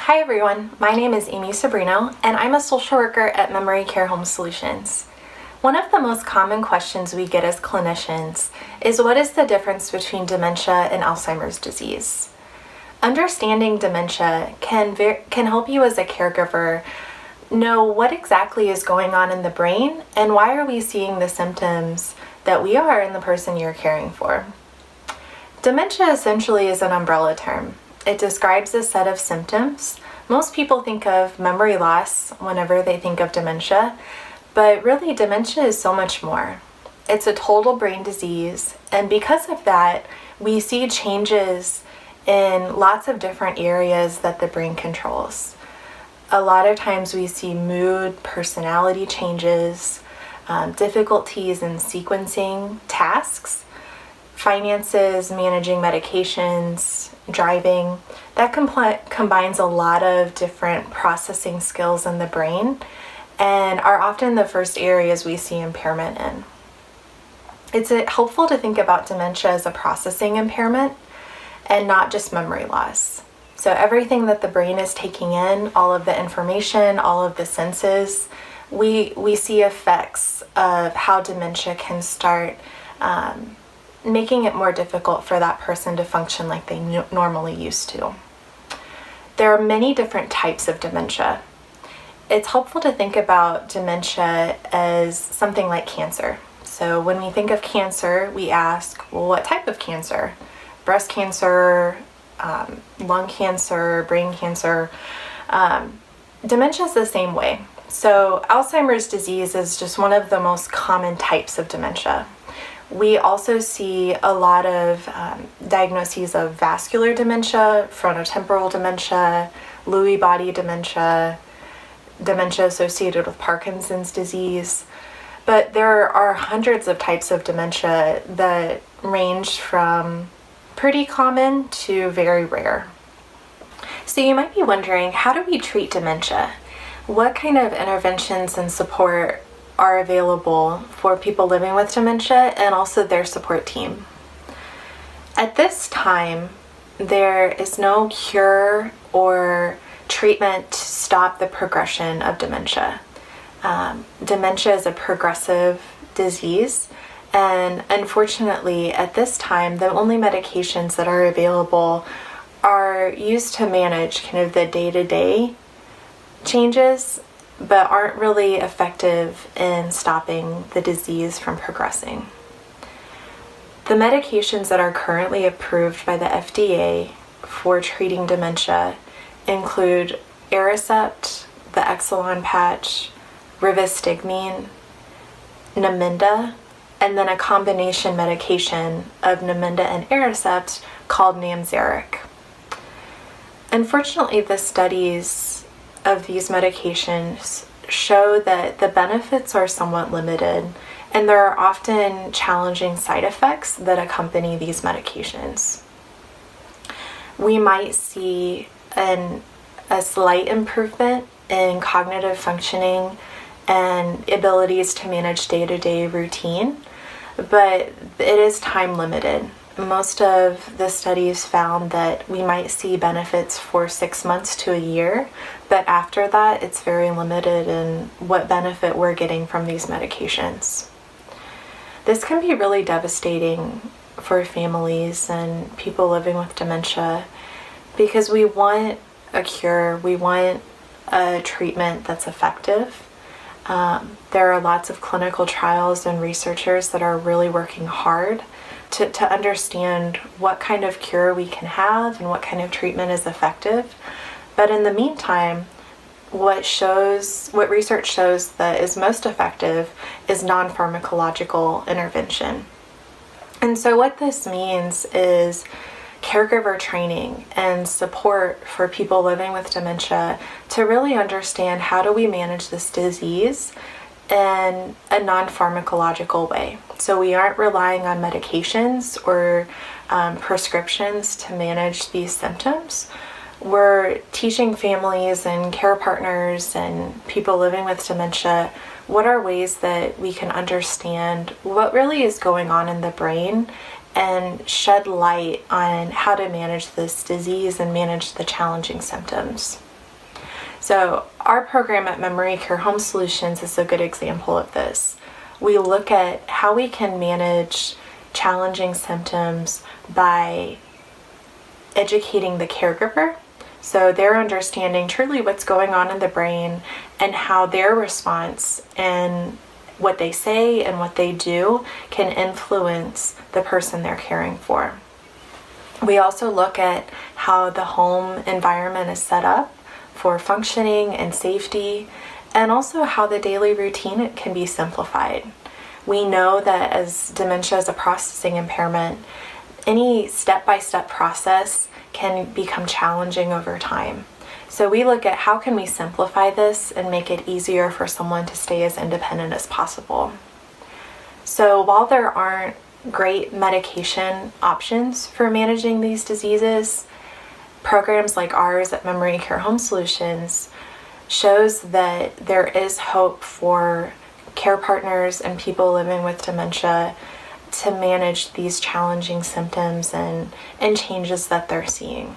Hi everyone, my name is Amy Sobrino and I'm a social worker at Memory Care Home Solutions. One of the most common questions we get as clinicians is what is the difference between dementia and Alzheimer's disease? Understanding dementia can help you as a caregiver know what exactly is going on in the brain and why are we seeing the symptoms that we are in the person you're caring for. Dementia essentially is an umbrella term. It describes a set of symptoms. Most people think of memory loss whenever they think of dementia, but really dementia is so much more. It's a total brain disease, and because of that, we see changes in lots of different areas that the brain controls. A lot of times we see mood, personality changes, difficulties in sequencing tasks, finances, managing medications, driving. That combines a lot of different processing skills in the brain and are often the first areas we see impairment in. It's helpful to think about dementia as a processing impairment and not just memory loss. So everything that the brain is taking in, all of the information, all of the senses, we see effects of how dementia can start making it more difficult for that person to function like they normally used to. There are many different types of dementia. It's helpful to think about dementia as something like cancer. So when we think of cancer, we ask, well, what type of cancer? Breast cancer, lung cancer, brain cancer. Dementia is the same way. So Alzheimer's disease is just one of the most common types of dementia. We also see a lot of diagnoses of vascular dementia, frontotemporal dementia, Lewy body dementia, dementia associated with Parkinson's disease. But there are hundreds of types of dementia that range from pretty common to very rare. So you might be wondering, how do we treat dementia? What kind of interventions and support are available for people living with dementia and also their support team? At this time, there is no cure or treatment to stop the progression of dementia. Dementia is a progressive disease, and unfortunately at this time the only medications that are available are used to manage kind of the day-to-day changes but aren't really effective in stopping the disease from progressing. The medications that are currently approved by the FDA for treating dementia include Aricept, the Exelon patch, rivastigmine, Namenda, and then a combination medication of Namenda and Aricept called Namzaric. Unfortunately, the studies of these medications show that the benefits are somewhat limited, and there are often challenging side effects that accompany these medications. We might see a slight improvement in cognitive functioning and abilities to manage day-to-day routine, but it is time limited. Most of the studies found that we might see benefits for 6 months to a year, but after that it's very limited in what benefit we're getting from these medications. This can be really devastating for families and people living with dementia because we want a cure, we want a treatment that's effective. There are lots of clinical trials and researchers that are really working hard to understand what kind of cure we can have and what kind of treatment is effective. But in the meantime, what research shows that is most effective is non-pharmacological intervention. And so what this means is caregiver training and support for people living with dementia to really understand how do we manage this disease in a non-pharmacological way. So we aren't relying on medications or prescriptions to manage these symptoms. We're teaching families and care partners and people living with dementia what are ways that we can understand what really is going on in the brain and shed light on how to manage this disease and manage the challenging symptoms. So our program at Memory Care Home Solutions is a good example of this. We look at how we can manage challenging symptoms by educating the caregiver, so they're understanding truly what's going on in the brain and how their response and what they say and what they do can influence the person they're caring for. We also look at how the home environment is set up for functioning and safety, and also how the daily routine can be simplified. We know that as dementia is a processing impairment, any step-by-step process can become challenging over time. So we look at how can we simplify this and make it easier for someone to stay as independent as possible. So while there aren't great medication options for managing these diseases, programs like ours at Memory Care Home Solutions shows that there is hope for care partners and people living with dementia to manage these challenging symptoms and changes that they're seeing.